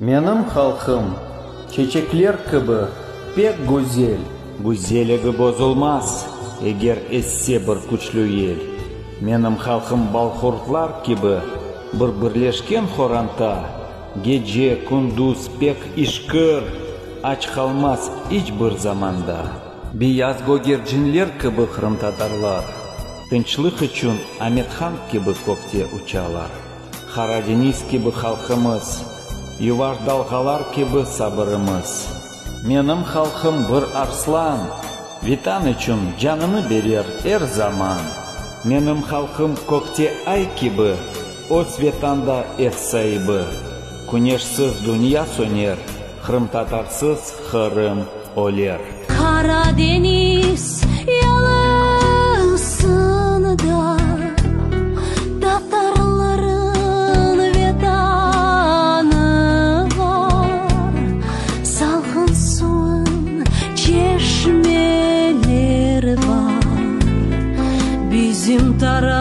Менің халқым, чечеклер кібі, пек гүзел. Гүзелігі бозылмас, егер эссе бір күчлі ел. Менің халқым балхуртлар кібі, бір бірлешкен хоранта. Геже, күндіз, пек ішкір, ач қалмас іч бір заманда. Бияз гогерджинлер кібі хрымтатарлар. Тынчлық үшін Аметхан кібі көкте учалар. Харадениз кібі халқымыз, ювардалғалар кібі сабырымыз. Менің халқым бір арслан, витан үшін жаныны берер әр заман. Менің халқым көкте ай кібі, о светанда эссайбы. Күнешсіз дүния сөнер, хрымтатарсыз хырым олер. Karadeniz yalısında Tatarların vetanı var. Salgın suyun çeşmeleri var. Bizim taraf